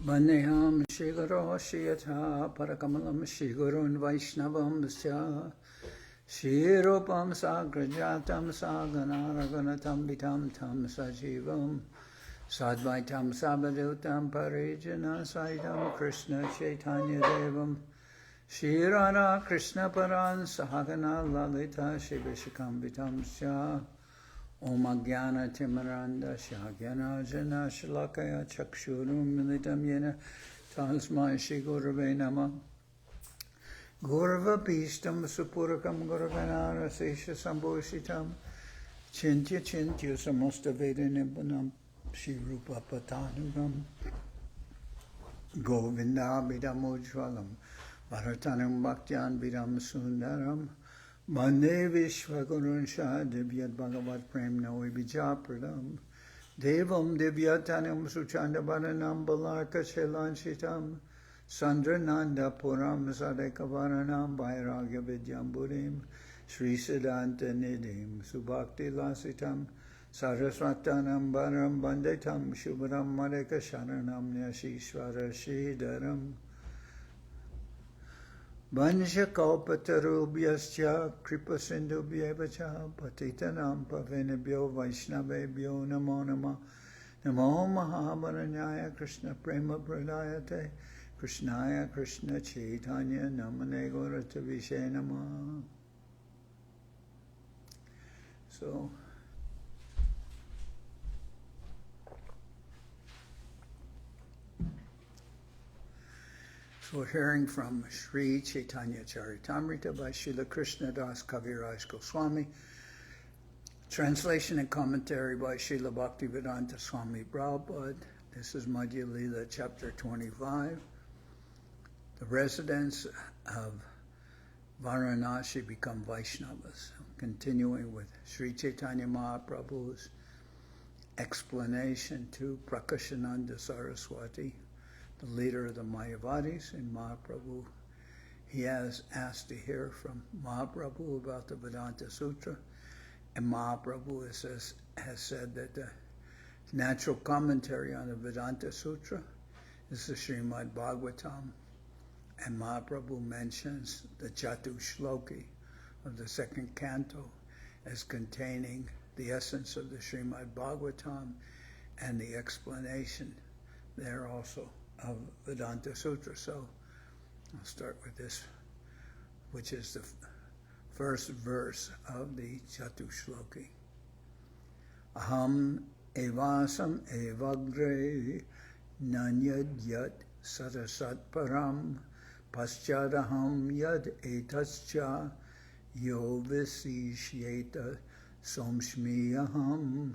Vandeham Shigaro Shiyata Parakamalam Shigurun Vaishnavam Sya Shirupam Sagrajatam Saganaraganatam Vitam Tam Sajivam Sadvaitam Sabadutam Parijana Saitam Krishna Chaitanya Devam Shirana Krishna Paran Sahagana Lalita Shivishakam Vitam Sya Om Agyana Timaranda Shagyana Jana Shalakaya Chakshurum Militam Yena Tasmai Shri Gurave Nama Gurava Pishtam Supurakam Guruganara Sesha Sambhushitam Chintya Chintya Samosta Veda Nibanam Shri Rupa Patanugam Govinda Bidam Ujvalam Bharatanam Bhaktyan Bidam Sundaram Mande Vishwagurun Shah Divyat Bhagavat Prem Noi Bijapradam Devam Divyatanam Suchanda Baranam Balaka Shelanchitam Sandrananda Puram Sadekavaranam Vairagya Vidyamburim Sri Siddhanta Nidhim Subhakti Lasitam Saraswatanam Baram Bandetam Shubharam Madeka Sharanam Nyashishvara Shridaram Vansha Kalpatarubhyascha Kripa Sindhubhyevacha Patitanam Pavenebhyo Vaishnavebhyo Namo Nama Namo Mahavaranyaya Krishna Prema Pradayate Krishnaya Krishna Chaitanya Namane Gauratavishe Nama. So we're hearing from Sri Chaitanya Charitamrita by Srila Krishnadas Kaviraj Goswami. Translation and commentary by Srila Bhaktivedanta Swami Prabhupad. This is Madhya-lila, chapter 25. The residents of Varanasi become Vaishnavas. Continuing with Sri Chaitanya Mahaprabhu's explanation to Prakashananda Saraswati, the leader of the Mayavadis, and Mahaprabhu. He has asked to hear from Mahaprabhu about the Vedanta Sutra, and Mahaprabhu has said that the natural commentary on the Vedanta Sutra is the Srimad Bhagavatam, and Mahaprabhu mentions the Chatushloki of the second canto as containing the essence of the Srimad Bhagavatam and the explanation there also of Vedanta Sutra. So I'll start with this, which is the first verse of the Chatushloki. Aham evasam evagre nanyad yat sarasat param paschadaham yad etascha yo visishyeta somshmiyaham.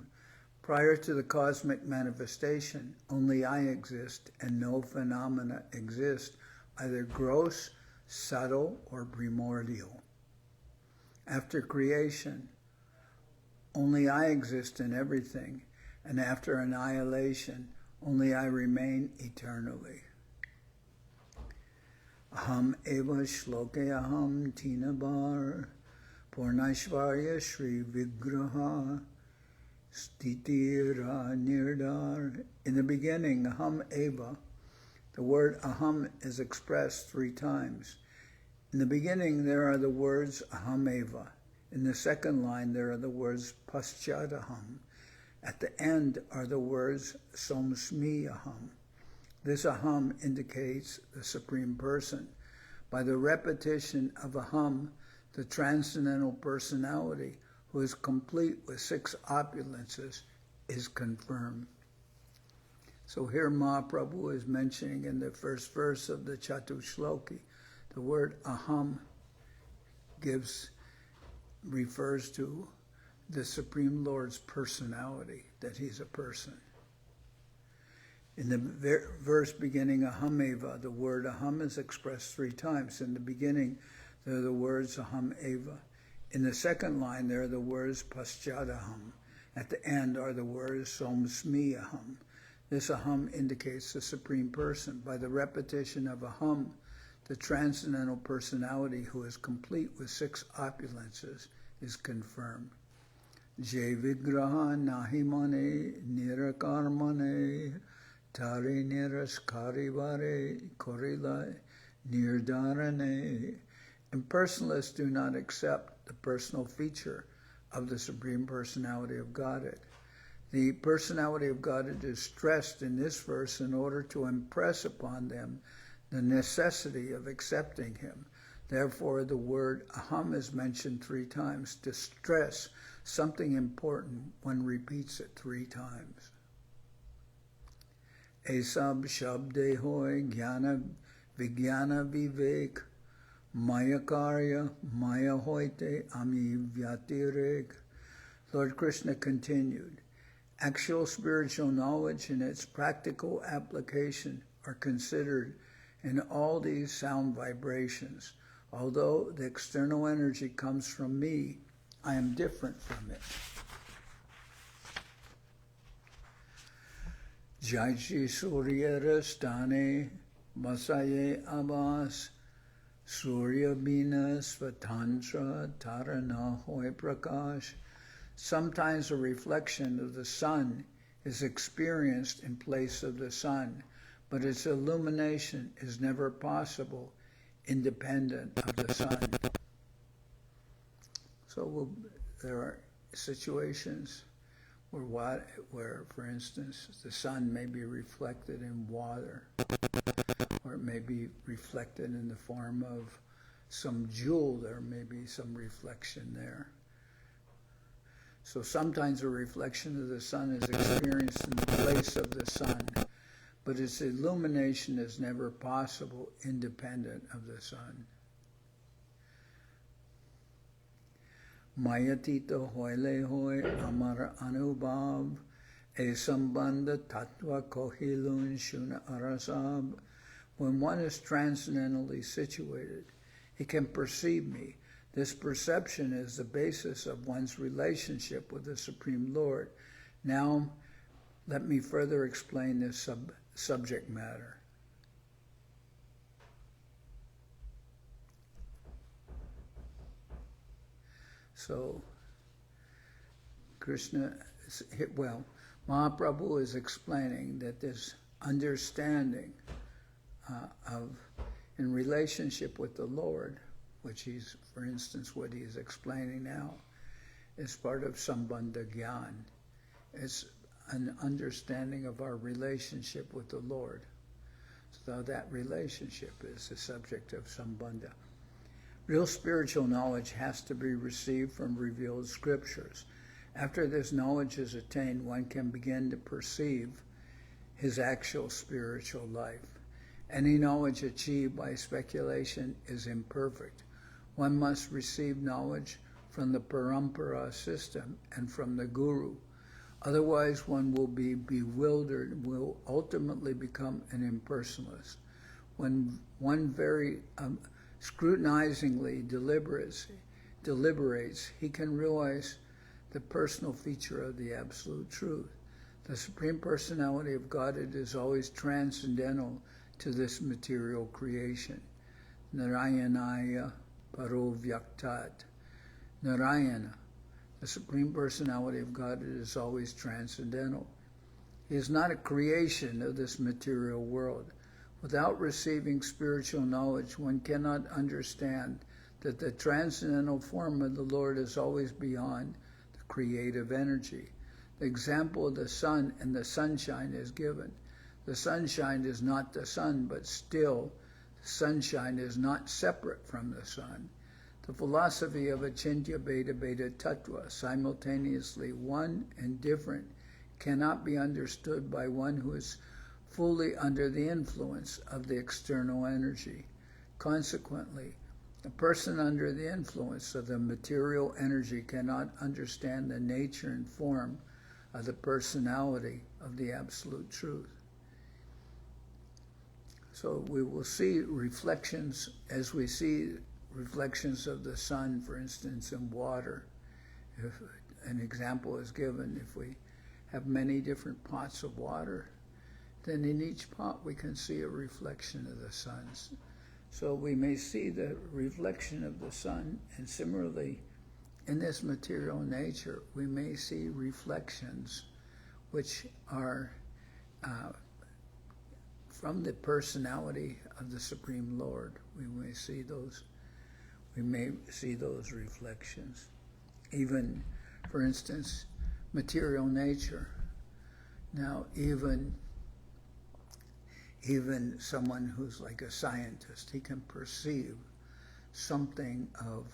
Prior to the cosmic manifestation, only I exist and no phenomena exist, either gross, subtle, or primordial. After creation, only I exist in everything, and after annihilation, only I remain eternally. Aham eva shloke aham tinabar purnashvarya shri vigraha Stitira Nirdar. In the beginning, Aham Eva, the word Aham is expressed 3 times. In the beginning, there are the words Aham Eva. In the second line, there are the words Paschadaham. At the end are the words Somsmi Aham. This Aham indicates the Supreme Person. By the repetition of Aham, the Transcendental Personality, who is complete with 6 opulences, is confirmed. So here Mahaprabhu is mentioning in the first verse of the Chatushloki, the word aham refers to the Supreme Lord's personality, that he's a person. In the verse beginning aham eva, the word aham is expressed 3 times. In the beginning, there are the words aham eva. In the second line, there are the words paschadaham. At the end are the words somsmi aham. This aham indicates the Supreme Person. By the repetition of aham, the Transcendental Personality, who is complete with 6 opulences, is confirmed. Je vigraha nahimane nirakarmane Tariniras karivare korila nirdarane. Impersonalists do not accept the personal feature of the Supreme Personality of Godhead. The Personality of Godhead is stressed in this verse in order to impress upon them the necessity of accepting Him. Therefore, the word aham is mentioned 3 times to stress something important. One repeats it 3 times. Esab shabde hoy jnana vijnana vivek maya karya maya hoite ami vyatirek. Lord Krishna continued, actual spiritual knowledge and its practical application are considered in all these sound vibrations. Although the external energy comes from me, I am different from it. Jaiji Surya Rastane Masaye Abbas Surya Bina Svatantra Tarana Hoy Prakash. Sometimes a reflection of the sun is experienced in place of the sun, but its illumination is never possible independent of the sun. So there are situations where, for instance, the sun may be reflected in water, or it may be reflected in the form of some jewel. There may be some reflection there. So sometimes a reflection of the sun is experienced in the place of the sun, but its illumination is never possible independent of the sun. Mayatita hoile hoy amara anubhav e sambandha tattva kohilun shuna arasab. When one is transcendently situated, he can perceive me. This perception is the basis of one's relationship with the Supreme Lord. Now, let me further explain this subject matter. So, Mahaprabhu is explaining that this understanding in relationship with the Lord, which he's, for instance, what he's explaining now, is part of Sambandha Gyan. It's an understanding of our relationship with the Lord. So that relationship is the subject of Sambandha. Real spiritual knowledge has to be received from revealed scriptures. After this knowledge is attained, one can begin to perceive his actual spiritual life. Any knowledge achieved by speculation is imperfect. One must receive knowledge from the parampara system and from the guru. Otherwise, one will be bewildered and will ultimately become an impersonalist. When one very scrutinizingly deliberates, he can realize the personal feature of the Absolute Truth. The Supreme Personality of Godhead is always transcendental to this material creation. Narayanaya Paro Vyaktat. Narayana, the Supreme Personality of Godhead, is always transcendental. He is not a creation of this material world. Without receiving spiritual knowledge, one cannot understand that the transcendental form of the Lord is always beyond the creative energy. The example of the sun and the sunshine is given. The sunshine is not the sun, but still the sunshine is not separate from the sun. The philosophy of Achintya Bheda Bheda Tattva, simultaneously one and different, cannot be understood by one who is fully under the influence of the external energy. Consequently, a person under the influence of the material energy cannot understand the nature and form of the personality of the Absolute Truth. So we will see reflections, as we see reflections of the sun, for instance, in water. If an example is given, if we have many different pots of water, then in each pot we can see a reflection of the sun. So we may see the reflection of the sun, and similarly, in this material nature, we may see reflections which are from the personality of the Supreme Lord. We may see those reflections. Even, for instance, material nature. Now, even someone who's like a scientist, he can perceive something of,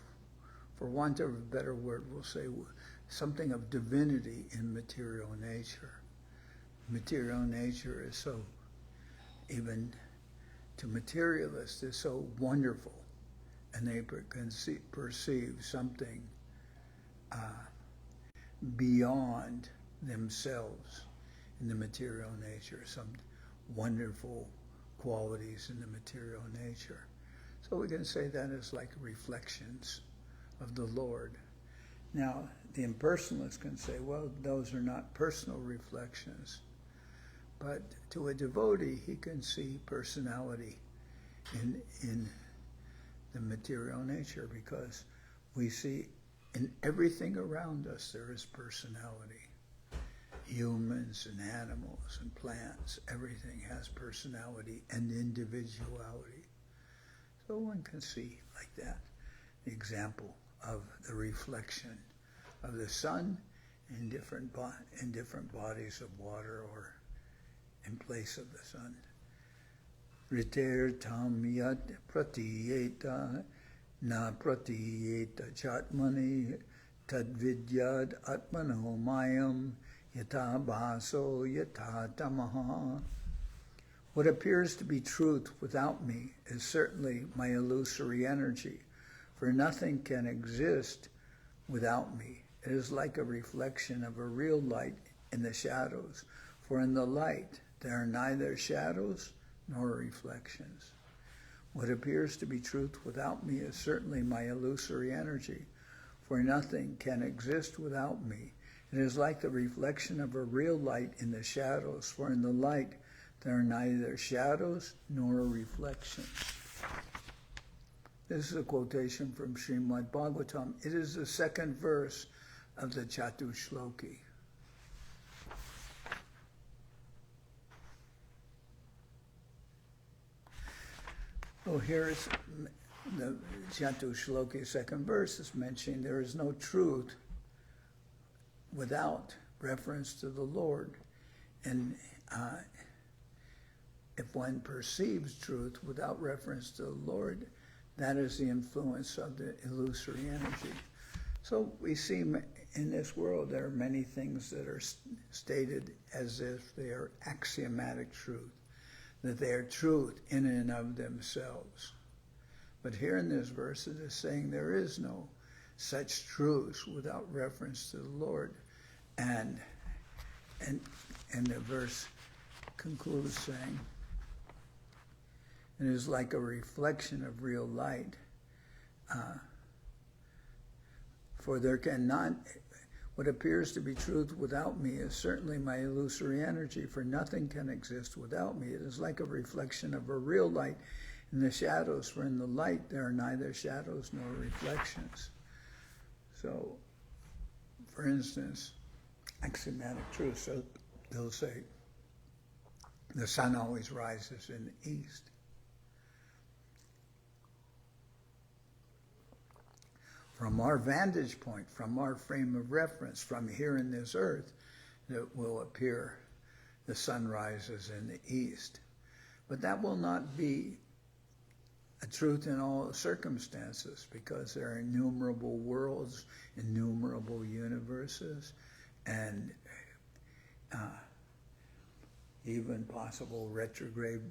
for want of a better word, we'll say something of divinity in material nature. Material nature is so, even to materialists, is so wonderful, and they can perceive something beyond themselves in the material nature, some wonderful qualities in the material nature. So we can say that is like reflections of the Lord. Now, the impersonalists can say, well, those are not personal reflections. But to a devotee, he can see personality in the material nature, because we see in everything around us there is personality. Humans and animals and plants, everything has personality and individuality. So one can see like that the example of the reflection of the sun in different bodies of water or in place of the sun. Riter tam yat pratiyeta na pratiyeta chatmani tadvidyad atmano mayam yata bhaso yata tamaha. What appears to be truth without me is certainly my illusory energy, for nothing can exist without me. It is like a reflection of a real light in the shadows, for in the light there are neither shadows nor reflections. What appears to be truth without me is certainly my illusory energy, for nothing can exist without me. It is like the reflection of a real light in the shadows, for in the light there are neither shadows nor reflections. This is a quotation from Srimad Bhagavatam. It is the second verse of the Chatushloki. Oh, here is the Chatushloki, second verse, is mentioning there is no truth without reference to the Lord. And if one perceives truth without reference to the Lord, that is the influence of the illusory energy. So we see in this world there are many things that are stated as if they are axiomatic truth, that they are truth in and of themselves. But here in this verse it is saying there is no such truth without reference to the Lord. And the verse concludes saying, it is like a reflection of real light. For there cannot, what appears to be truth without me is certainly my illusory energy, for nothing can exist without me. It is like a reflection of a real light in the shadows, for in the light there are neither shadows nor reflections. So, for instance, axiomatic truth, so they'll say the sun always rises in the east. From our vantage point, from our frame of reference, from here in this earth, it will appear the sun rises in the east. But that will not be a truth in all circumstances, because there are innumerable worlds, innumerable universes, and even possible retrograde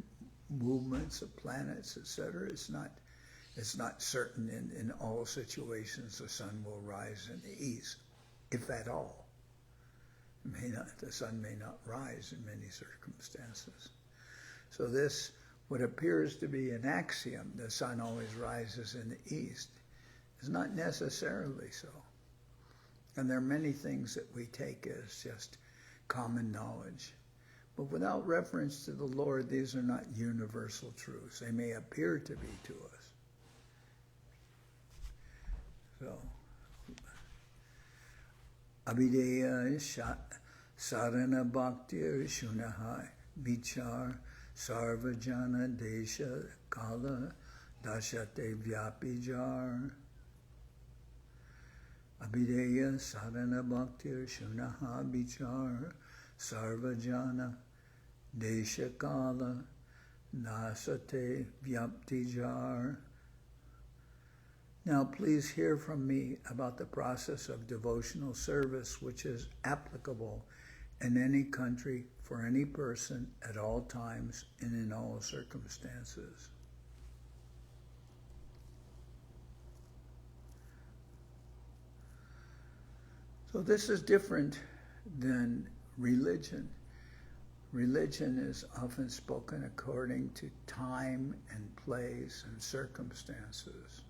movements of planets, etc. It's not certain in all situations the sun will rise in the east, if at all. The sun may not rise in many circumstances. So this, what appears to be an axiom, the sun always rises in the east, is not necessarily so. And there are many things that we take as just common knowledge. But without reference to the Lord, these are not universal truths. They may appear to be to us. So, Abhideya Sarana Bhakti Shunaha Vichar Sarvajana Desha Kala Dashate Vyapijar Abhideya Sadhana Bhaktir Shunaha Bichar Sarvajana Desha Kala Dasate Vyaptijar. Now please hear from me about the process of devotional service which is applicable in any country, for any person, at all times, and in all circumstances. So this is different than religion. Religion is often spoken according to time and place and circumstances.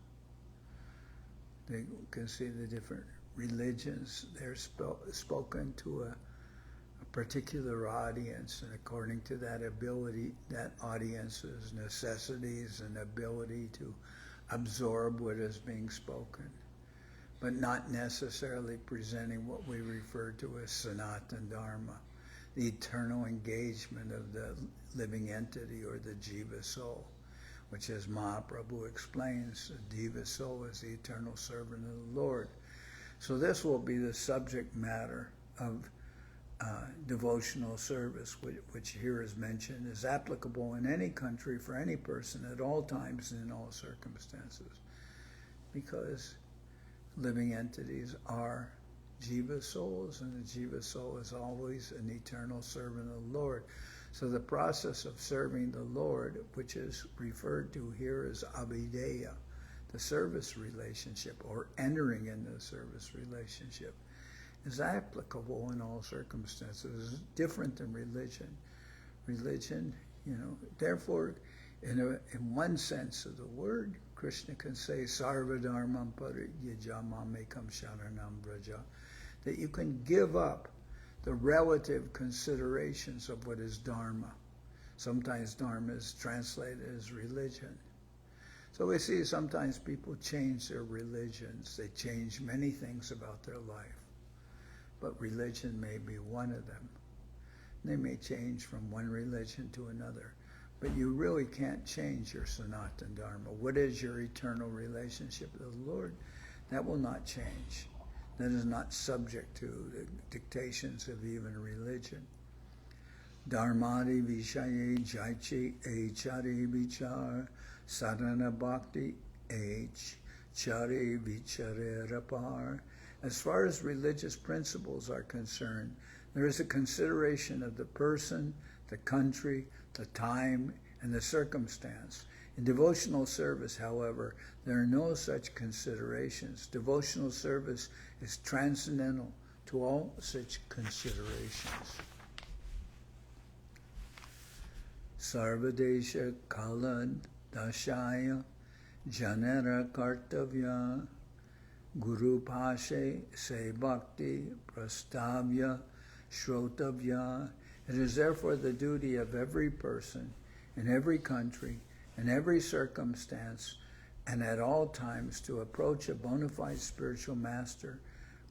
You can see the different religions. They're spoken to a particular audience, and according to that ability, that audience's necessities and ability to absorb what is being spoken, but not necessarily presenting what we refer to as Sanatan Dharma, the eternal engagement of the living entity or the Jiva soul, which, as Mahaprabhu explains, the Jiva soul is the eternal servant of the Lord. So this will be the subject matter of devotional service, which here is mentioned, is applicable in any country for any person at all times and in all circumstances, because living entities are Jiva souls, and the Jiva soul is always an eternal servant of the Lord. So the process of serving the Lord, which is referred to here as abhideya, the service relationship, or entering into the service relationship, is applicable in all circumstances. It's different than religion. Religion, therefore, in one sense of the word, Krishna can say, Sarva Dharmam Pariyajamamekam Sharanam Vraja, that you can give up the relative considerations of what is Dharma. Sometimes Dharma is translated as religion. So we see sometimes people change their religions. They change many things about their life. But religion may be one of them. They may change from one religion to another. But you really can't change your Sanatan Dharma. What is your eternal relationship with the Lord? That will not change. That is not subject to the dictations of even religion. Dharmadi Vishaye Jaichi Echari Vichar Sadhana Bhakti Ech Chari Vichare Rapar. As far as religious principles are concerned, there is a consideration of the person, the country, the time, and the circumstance. In devotional service, however, there are no such considerations. Devotional service is transcendental to all such considerations. Sarvadesha Kala Dashaya Janara Kartavya Guru Pashe Se Bhakti Prastavya Shrotavya. It is therefore the duty of every person in every country, in every circumstance, and at all times to approach a bona fide spiritual master,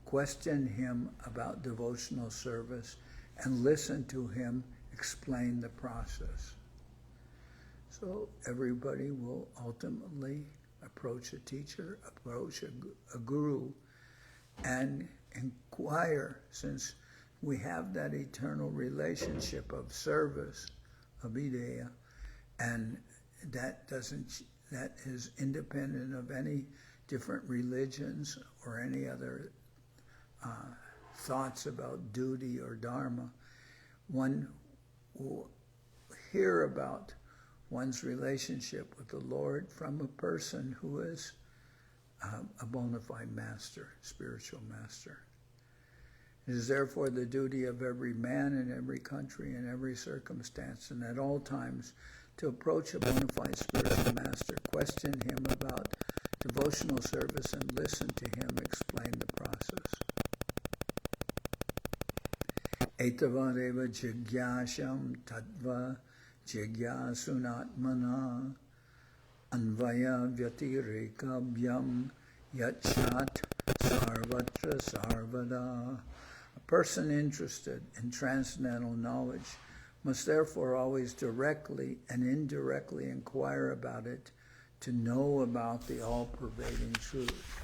question him about devotional service, and listen to him explain the process. So everybody will ultimately approach a teacher, approach a guru, and inquire, since we have that eternal relationship of service, abhideya, and that is independent of any different religions or any other thoughts about duty or dharma. One will hear about one's relationship with the Lord from a person who is a bona fide master, spiritual master. It is therefore the duty of every man in every country and every circumstance and at all times to approach a bona fide spiritual master, question him about devotional service, and listen to him explain the process. Etavareva jigyasham tattva jigyasunatmana anvaya vyatirekabhyam yachat sarvatra sarvada. A person interested in transcendental knowledge must therefore always directly and indirectly inquire about it to know about the all-pervading truth.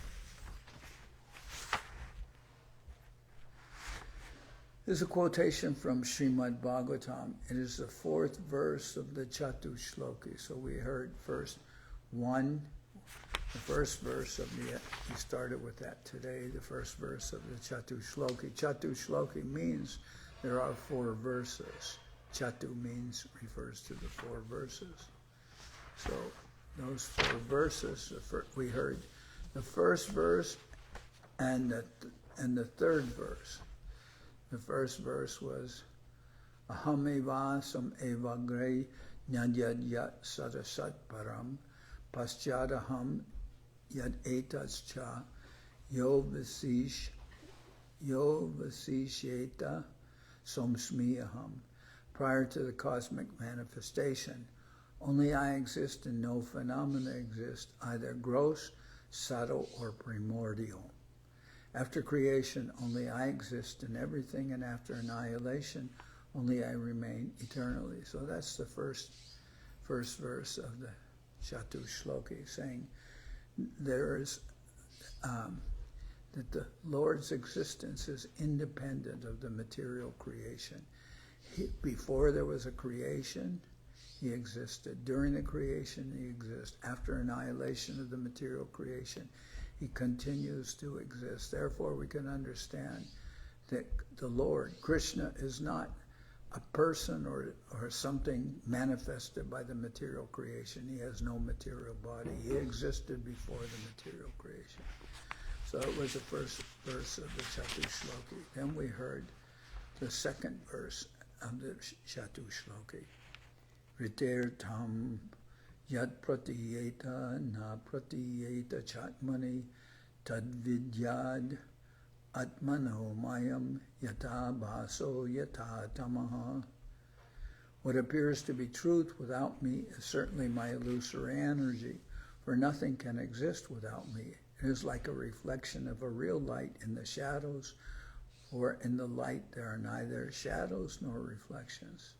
This is a quotation from Srimad Bhagavatam. It is the fourth verse of the Chatushloki. So we heard first the first verse of the, we started with that today, the first verse of the Chatushloki. Chatushloki means there are 4 verses. Chatu refers to the 4 verses. So those 4 verses, we heard the first verse and the third verse. The first verse was Aham eva sam eva gre nyad yat sadasat param paschadaham yad etascha yo vasisheta somsmiyaham. Prior to the cosmic manifestation, only I exist and no phenomena exist, either gross, subtle, or primordial. After creation, only I exist in everything, and after annihilation, only I remain eternally. So that's the first verse of the Chatushloki, saying there is that the Lord's existence is independent of the material creation. Before there was a creation, he existed. During the creation, he exists. After annihilation of the material creation, he continues to exist. Therefore, we can understand that the Lord, Krishna, is not a person or something manifested by the material creation. He has no material body. He existed before the material creation. So it was the first verse of the Chatushloki. Then we heard the second verse of the Chatushloki. Ritirtam yad pratiyeta na pratiyeta chatmani tadvidyad atmano mayam yata baso yata tamaha. What appears to be truth without me is certainly my illusory energy, for nothing can exist without me. It is like a reflection of a real light in the shadows, for in the light there are neither shadows nor reflections.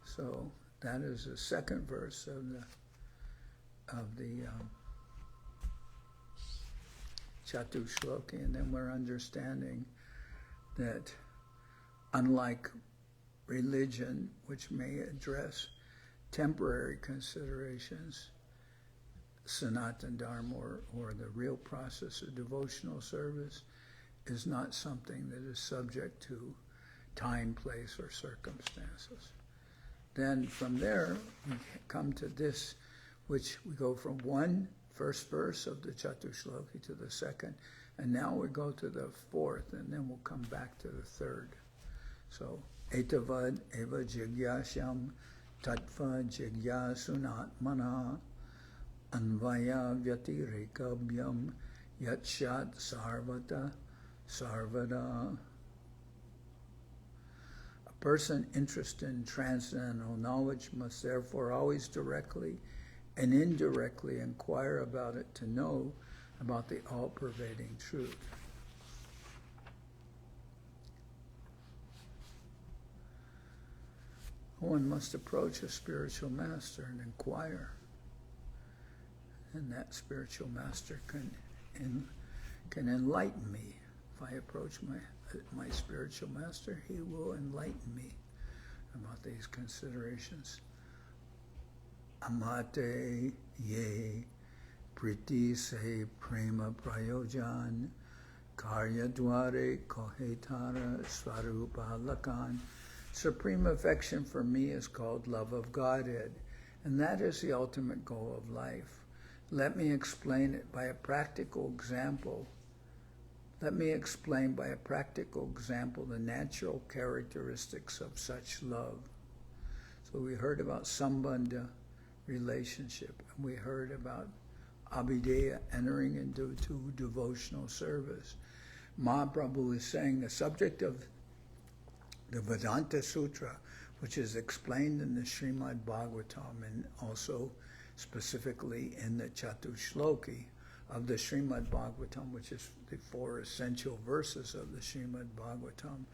So that is the second verse of the Chatushloki, and then we're understanding that unlike religion, which may address temporary considerations, Sanatan Dharma or the real process of devotional service is not something that is subject to time, place, or circumstances. Then from there, we come to this, which we go from first verse of the Chatushloki to the second, and now we go to the fourth, and then we'll come back to the third. So, etavad eva jigyasham tattva jigyasunatmana anvaya vyatirekabhyam yatshat sarvata sarvada. A person interested in transcendental knowledge must therefore always directly and indirectly inquire about it to know about the all-pervading truth. One must approach a spiritual master and inquire, and that spiritual master can enlighten me. If I approach my spiritual master, he will enlighten me about these considerations. Amate ye priti se prema prayojan karya dware kohetara swarupa lakan. Supreme affection for me is called love of Godhead, and that is the ultimate goal of life. Let me explain it by a practical example. Let me explain by a practical example the natural characteristics of such love. So we heard about sambandha, relationship, and we heard about abhideya, entering into devotional service. Mahaprabhu is saying the subject of the Vedanta Sutra, which is explained in the Srimad Bhagavatam and also specifically in the Chatushloki of the Srimad Bhagavatam, which is the 4 essential verses of the Srimad Bhagavatam.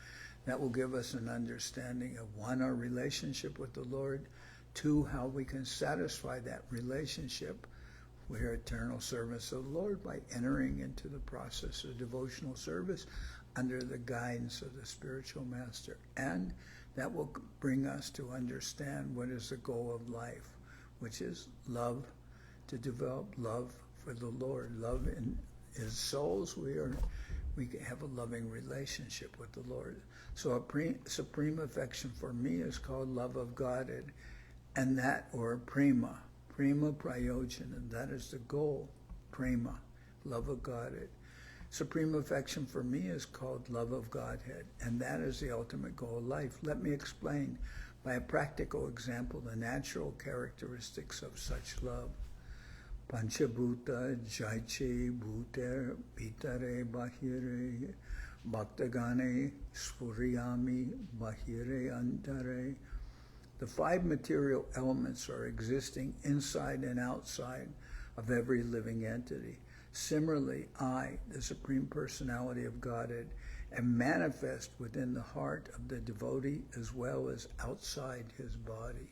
That will give us an understanding of 1, our relationship with the Lord, 2, how we can satisfy that relationship. We are eternal servants of the Lord by entering into the process of devotional service under the guidance of the spiritual master. And that will bring us to understand what is the goal of life, which is love, to develop love for the Lord. Love in His souls, we have a loving relationship with the Lord. So a supreme affection for me is called love of Godhead, and that, or prema prayojana, that is the goal, prema, love of Godhead. Supreme affection for me is called love of Godhead, and that is the ultimate goal of life. Let me explain by a practical example the natural characteristics of such love. Panchabhuta jaiche bhuter pitare bahire bhaktagane sphuriyami bahire antare. The 5 material elements are existing inside and outside of every living entity. Similarly, I, the Supreme Personality of Godhead, am manifest within the heart of the devotee as well as outside his body.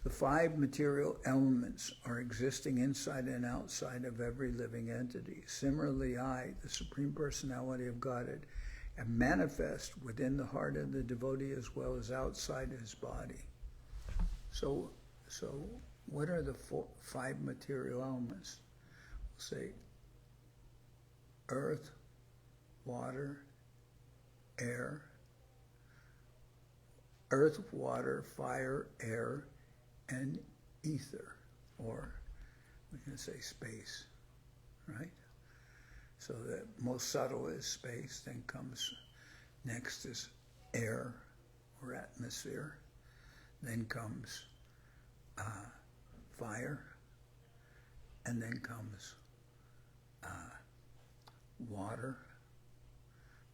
The 5 material elements are existing inside and outside of every living entity. Similarly, I, the Supreme Personality of Godhead, am manifest within the heart of the devotee as well as outside his body. So what are the 5 material elements? We'll say earth, water, air, earth, water, fire, air, and ether, or we can say space, right? So the most subtle is space, then comes, next is air or atmosphere, then comes fire, and then comes water,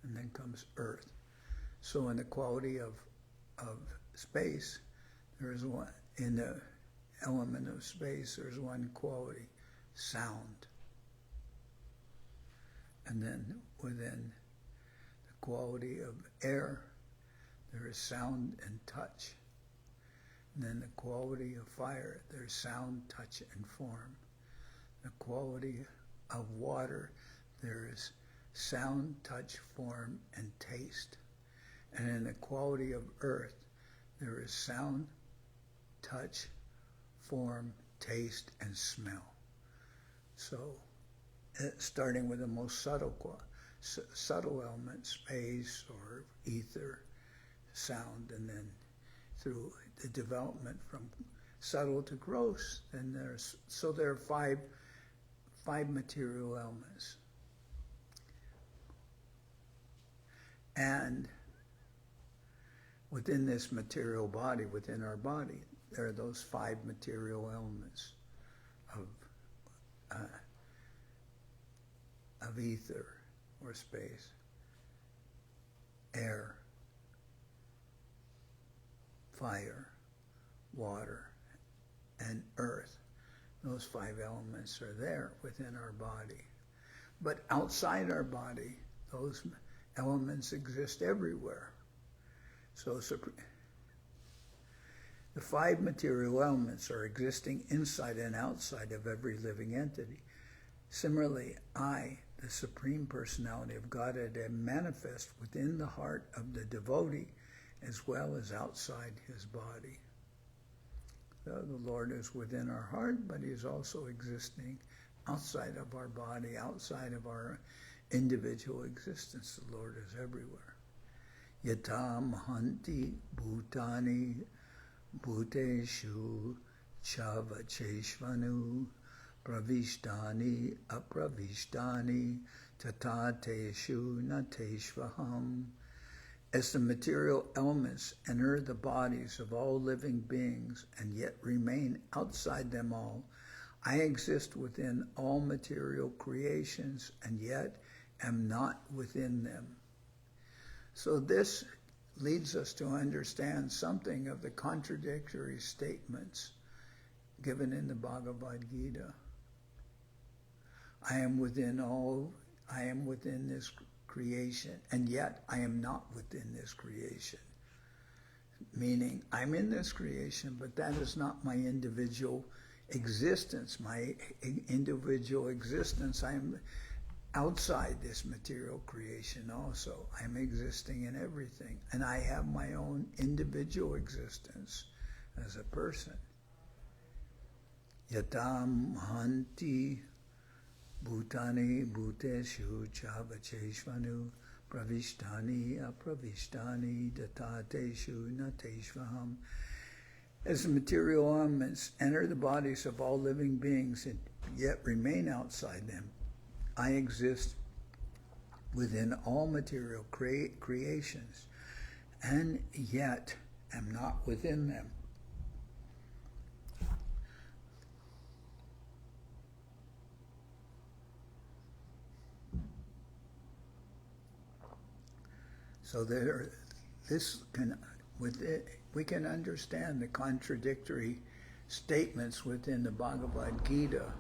and then comes earth. So in the quality of space, there is one, in the element of space, there's one quality, sound. And then within the quality of air, there is sound and touch. And then the quality of fire, there's sound, touch, and form. The quality of water, there is sound, touch, form, and taste. And in the quality of earth, there is sound, touch, form, taste, and smell. So, starting with the most subtle element, space or ether, sound, and then through the development from subtle to gross, then there are five material elements. And within this material body, within our body, there are those 5 material elements of ether or space, air, fire, water, and earth. Those 5 elements are there within our body. But outside our body, those elements exist everywhere. So the 5 material elements are existing inside and outside of every living entity. Similarly, I, the Supreme Personality of Godhead, am manifest within the heart of the devotee as well as outside his body. So the Lord is within our heart, but He is also existing outside of our body, outside of our individual existence. The Lord is everywhere. Yata mahanti bhutani bhuteshu chavacheshvanu pravishtani apravishtani tatateshu nateshvaham. As the material elements enter the bodies of all living beings and yet remain outside them all, I exist within all material creations and yet am not within them. So this leads us to understand something of the contradictory statements given in the Bhagavad Gita. I am within this creation, and yet I am not within this creation. Meaning, I'm in this creation, but that is not my individual existence. My individual existence, I am outside this material creation also. I'm existing in everything, and I have my own individual existence as a person. Yatam hanti bhutani bhuteshu chavacheshvanu pravishtani apravishtani datateshu nateshvaham. As the material elements enter the bodies of all living beings and yet remain outside them, I exist within all material creations and yet am not within them. So we can understand the contradictory statements within the Bhagavad Gita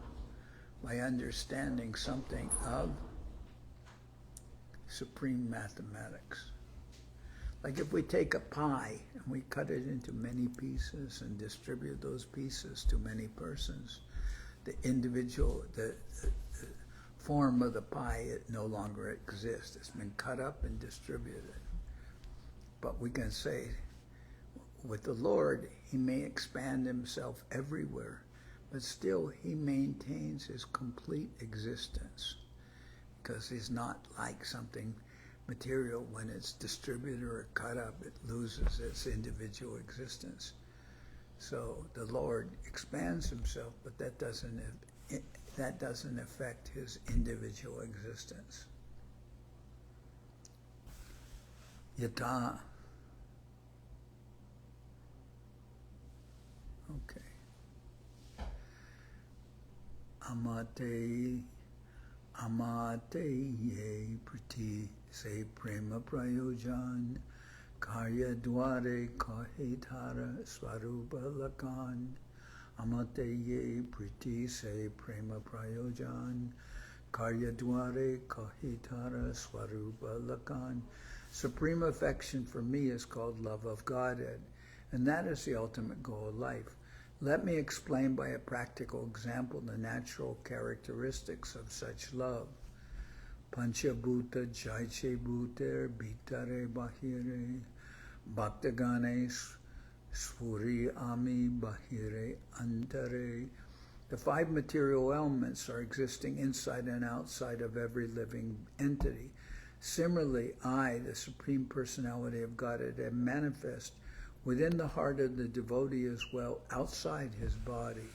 by understanding something of supreme mathematics. Like if we take a pie and we cut it into many pieces and distribute those pieces to many persons, the form of the pie, it no longer exists. It's been cut up and distributed. But we can say, with the Lord, he may expand himself everywhere, but still he maintains his complete existence, because he's not like something material. When it's distributed or cut up, it loses its individual existence. So the Lord expands himself, but that doesn't affect his individual existence. Yata. Okay. Amate ye priti se prema prayojan karya dware kahitara swarupa lakan. Amate ye priti se prema prayojan karya dware kahitara swarupa lakan. Supreme affection for me is called love of Godhead, and that is the ultimate goal of life. Let me explain by a practical example the natural characteristics of such love. Panchabhuta jaiche bhuter bhitare bahire bhaktagane svuri ami bahire antare. The five material elements are existing inside and outside of every living entity. Similarly, I, the Supreme Personality of Godhead, am manifest within the heart of the devotee as well, outside his body.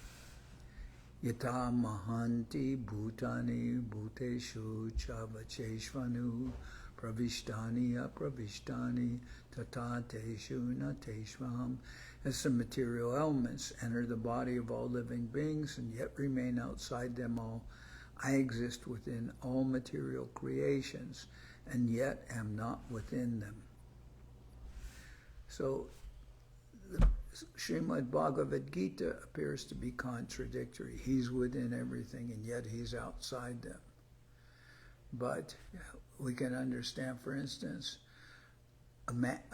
Yata mahanti bhutani bhuteshu chavacheshvanu pravishtani apravishtani tatateshu nateshvam. As the material elements enter the body of all living beings and yet remain outside them all, I exist within all material creations and yet am not within them. So the Srimad Bhagavad Gita appears to be contradictory. He's within everything and yet he's outside them. But we can understand, for instance,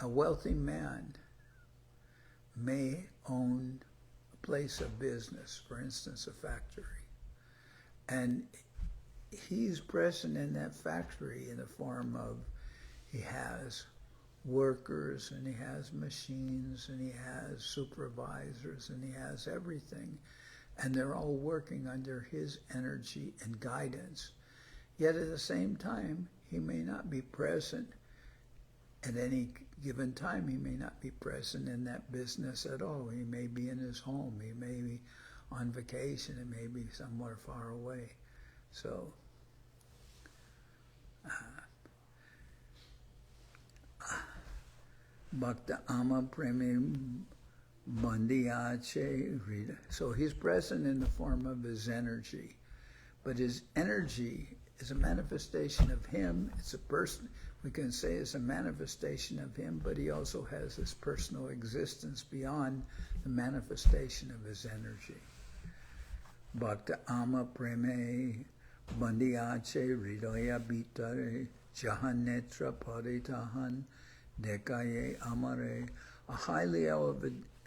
a wealthy man may own a place of business, for instance, a factory. And he's present in that factory in the form of, he has workers and he has machines and he has supervisors and he has everything, and they're all working under his energy and guidance. Yet at the same time, he may not be present at any given time. He may not be present in that business at all. He may be in his home, he may be on vacation, it may be somewhere far away. So Bhakta Ama Premi Bandiyache Rita. So he's present in the form of his energy. But his energy is a manifestation of him. It's a person, we can say it's a manifestation of him, but he also has this personal existence beyond the manifestation of his energy. Bhakta Ama Preme Bandiyache Hridaya Bitare Jahanetra Paritahan Dekaye Amare. A highly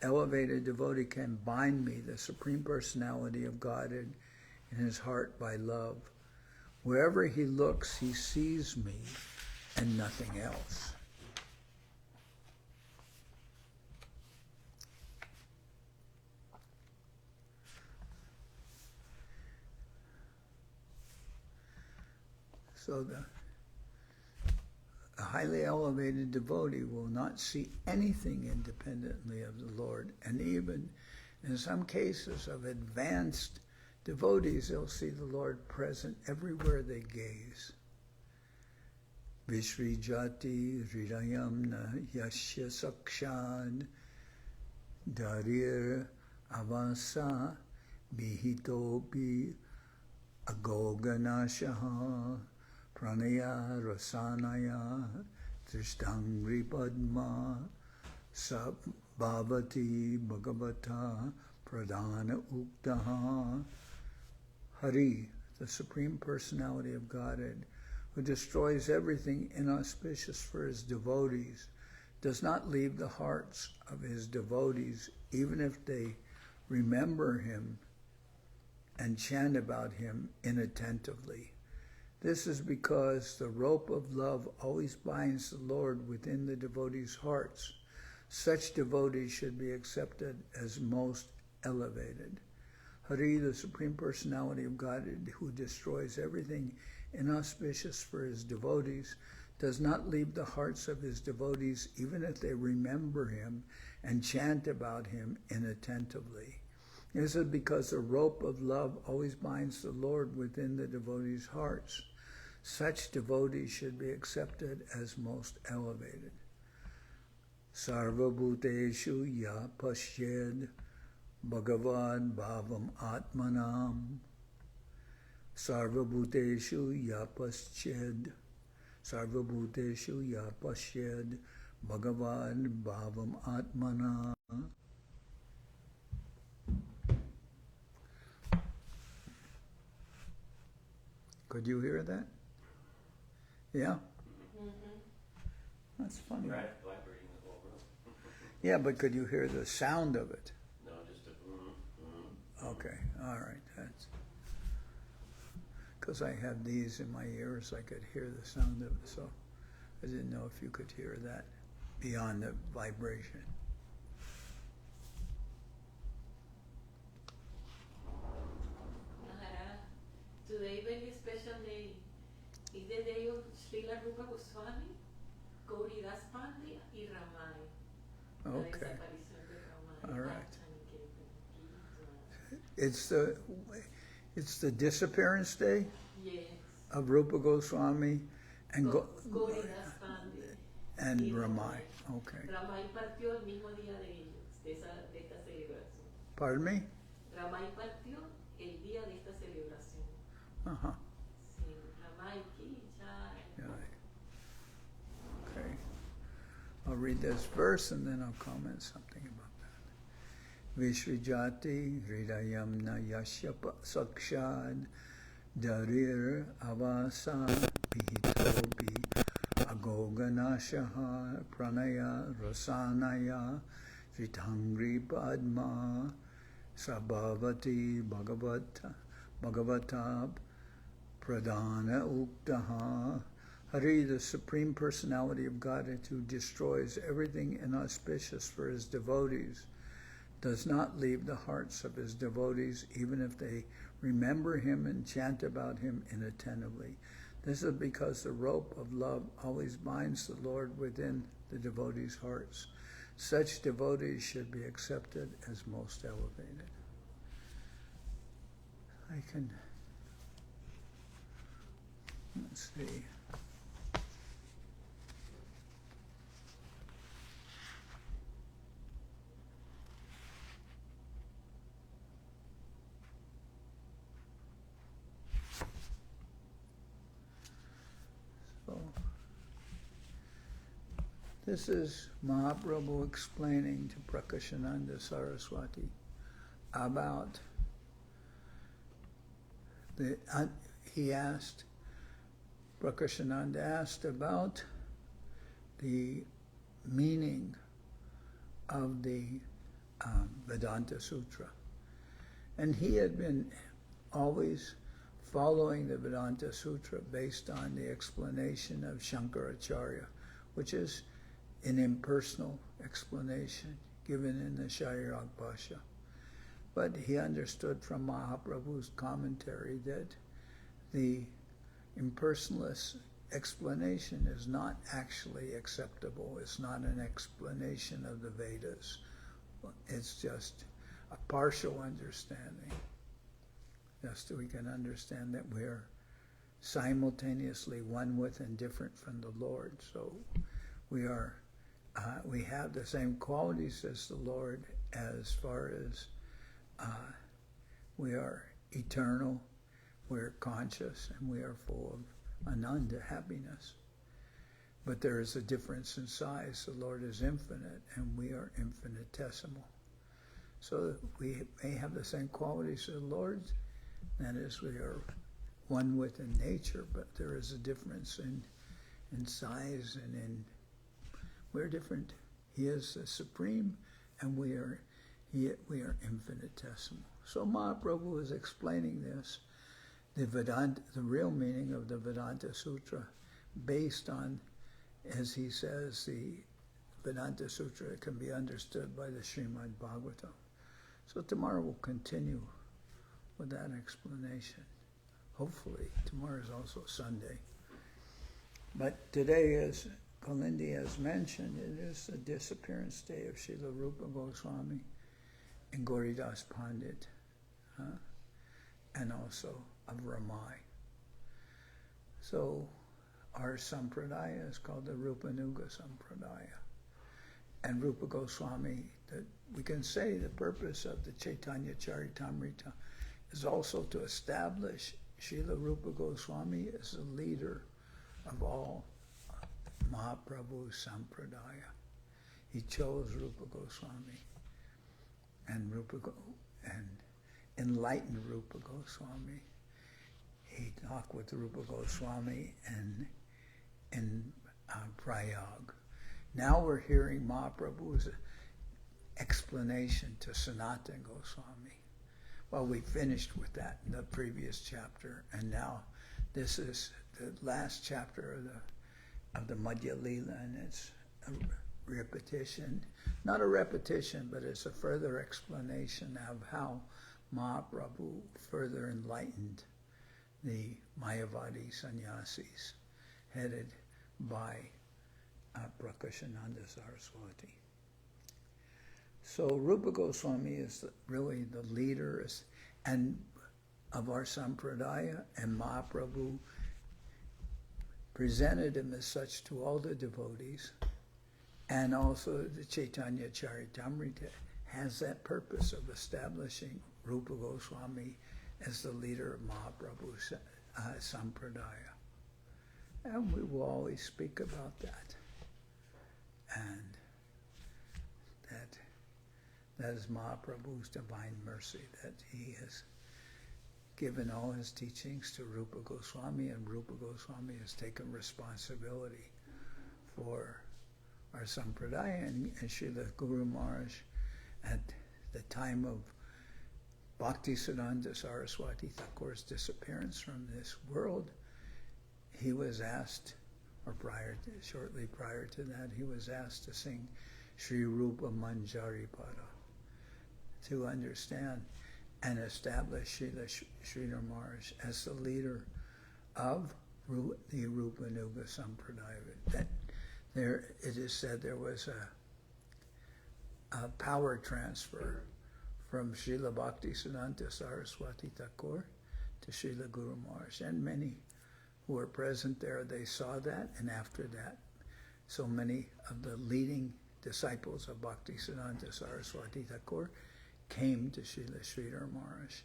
elevated devotee can bind me, the Supreme Personality of Godhead, in his heart by love. Wherever he looks, he sees me and nothing else. So a highly elevated devotee will not see anything independently of the Lord. And even in some cases of advanced devotees, they'll see the Lord present everywhere they gaze. Vishrijati Hridayamna Yashya Sakshad Darir Avasa Bihitopi Agoganashaha Pranaya Rasanaya Trishtangri Padma Sabhavati Bhagavata Pradhana Uktaha. Hari, the Supreme Personality of Godhead, who destroys everything inauspicious for his devotees, does not leave the hearts of his devotees even if they remember him and chant about him inattentively. This is because the rope of love always binds the Lord within the devotees' hearts. Such devotees should be accepted as most elevated. Hari, the Supreme Personality of Godhead, who destroys everything inauspicious for his devotees, does not leave the hearts of his devotees even if they remember him and chant about him inattentively. This is because the rope of love always binds the Lord within the devotees' hearts. Such devotees should be accepted as most elevated. Sarva bhuteshu ya pashyed Bhagavad Bhavam Atmanam. Sarva bhuteshu ya pashyed Bhagavad Bhavam Atmanam. Could you hear that? Yeah? Mm-hmm. That's funny. Right, vibrating the whole room. Yeah, but could you hear the sound of it? No, just a Okay, all right. That's because I have these in my ears, I could hear the sound of it, so I didn't know if you could hear that beyond the vibration. Maharaj, today very special day. Is the day of Srila Rupa Goswami, Gauridas Pandya y Ramay. Okay. All right. Yes. It's the disappearance day of Rupa Goswami and Gauridas Pandya and Ramay. Okay. Ramay partió el mismo día de ellos, de esta celebración. Pardon me? Ramay partió el día de esta celebración. Uh-huh. Sí, Ramay ki jai. Okay. I'll read this verse and then I'll comment something about that. Vishrijati Hridayamna Yashyapa Sakshad Darir Avasa Pihitopi Agoganashaha Pranaya Rasanaya Ritangri Padma Sabhavati Bhagavata Pradhana Uktaha. Hari, the Supreme Personality of Godhead, who destroys everything inauspicious for his devotees, does not leave the hearts of his devotees even if they remember him and chant about him inattentively. This is because the rope of love always binds the Lord within the devotees' hearts. Such devotees should be accepted as most elevated. Let's see. This is Mahaprabhu explaining to Prakashananda Saraswati about he asked, Prakashananda asked about the meaning of the Vedanta Sutra. And he had been always following the Vedanta Sutra based on the explanation of Shankar Acharya, which is an impersonal explanation given in the Shairag Bhasha. But he understood from Mahaprabhu's commentary that the impersonalist explanation is not actually acceptable. It's not an explanation of the Vedas. It's just a partial understanding. Just so we can understand that we're simultaneously one with and different from the Lord. So we have the same qualities as the Lord as far as we are eternal, we're conscious, and we are full of ananda, happiness. But there is a difference in size. The Lord is infinite, and we are infinitesimal. So we may have the same qualities as the Lord, that is, we are one with in nature, but there is a difference in size and we're different. He is the supreme, and we are infinitesimal. So Mahaprabhu is explaining this, the real meaning of the Vedanta Sutra, based on, as he says, the Vedanta Sutra can be understood by the Srimad Bhagavatam. So tomorrow we'll continue with that explanation. Hopefully, tomorrow is also Sunday. But today, as Kalindi has mentioned, it is the disappearance day of Srila Rupa Goswami and Gauridas Pandit, and also of Ramai. So our sampradaya is called the Rupanuga Sampradaya. And Rupa Goswami, that we can say the purpose of the Chaitanya Charitamrita is also to establish Srila Rupa Goswami as the leader of all Mahaprabhu Sampradaya. He chose Rupa Goswami and enlightened Rupa Goswami. He talked with Rupa Goswami in Prayag. Now we're hearing Mahaprabhu's explanation to Sanatan Goswami. Well, we finished with that in the previous chapter, and now this is the last chapter of the Madhya-lila, and it's a repetition. Not a repetition, but it's a further explanation of how Mahaprabhu further enlightened the Mayavadi sannyasis, headed by Prakashananda Saraswati. So Rupa Goswami is really the leader and of our sampradaya, and Mahaprabhu presented him as such to all the devotees, and also the Chaitanya Charitamrita has that purpose of establishing Rupa Goswami as the leader of Mahaprabhu's sampradaya. And we will always speak about that. And that is Mahaprabhu's divine mercy, that he has given all his teachings to Rupa Goswami, and Rupa Goswami has taken responsibility for our sampradaya. And Srila Guru Maharaj, at the time of Bhaktisiddhanta Saraswati Thakur's disappearance from this world, he was asked, or shortly prior to that, he was asked to sing Sri Rupa Manjari Pada, to understand and establish Sridhar Maharaj as the leader of the Rupanuga Sampradaya. That there, it is said there was a power transfer from Srila Bhaktisiddhanta Saraswati Thakur to Srila Guru Maharaj, and many who were present there, they saw that, and after that, so many of the leading disciples of Bhaktisiddhanta Saraswati Thakur came to Srila Sridhar Maharaj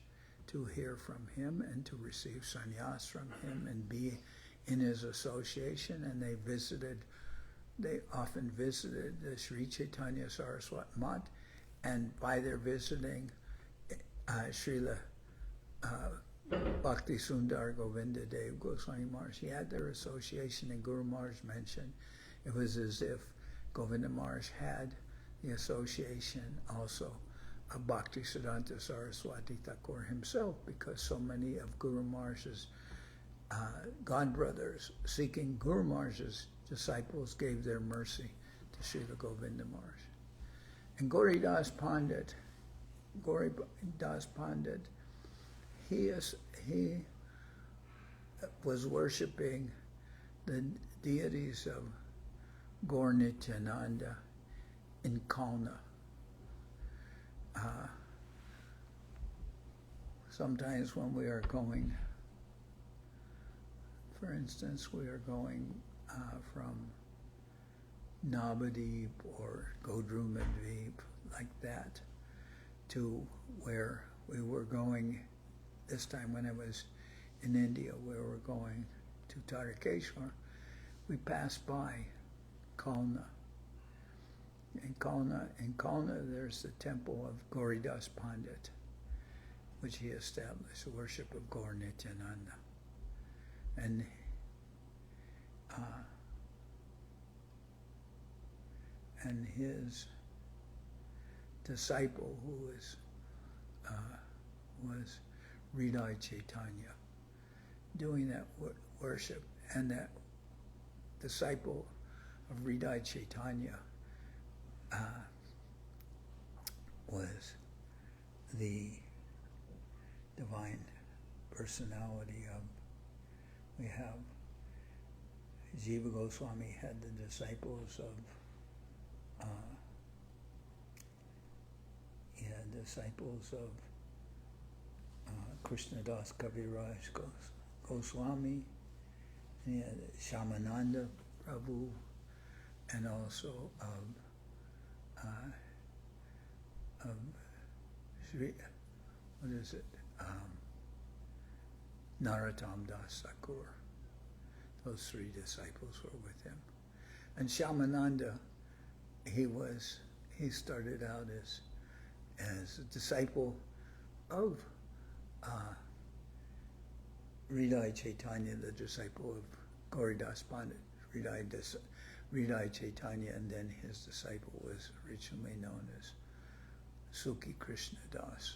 to hear from him and to receive sannyas from him and be in his association, and they often visited the Sri Chaitanya Saraswati Mat, and by their visiting, Srila Bhakti Sundar Govinda Dev Goswami Maharaj, he had their association, and Guru Maharaj mentioned it was as if Govinda Maharaj had the association also of Bhakti Siddhanta Saraswati Thakur himself, because so many of Guru Maharaj's godbrothers seeking Guru Maharaj's disciples gave their mercy to Srila Govinda Maharaj. And Gauridas Pandit, he was worshipping the deities of Gaur Nityananda in Kalna. Sometimes when we are going, for instance, we are going from Navadvip or Godrumadvip, like that, to where we were going this time when I was in India, where we were going to Tarakeshwar, we passed by Kalna. In Kalna, there's the temple of Gauridas Pandit, which he established, the worship of Gaur Nityananda. And his disciple, who was Hridaya Chaitanya, doing that worship, and that disciple of Hridaya Chaitanya was the divine personality of, we have Jiva Goswami had the disciples of, Krishnadas Kaviraj Goswami, and he had Shamananda Prabhu, and also of Sri, Narottam Das Thakur. Those three disciples were with him. And Shamananda, he started out as a disciple of Hridaya Chaitanya, the disciple of Gauridas Pandit, Hridaya Chaitanya, and then his disciple was originally known as Sukhi Krishnadas.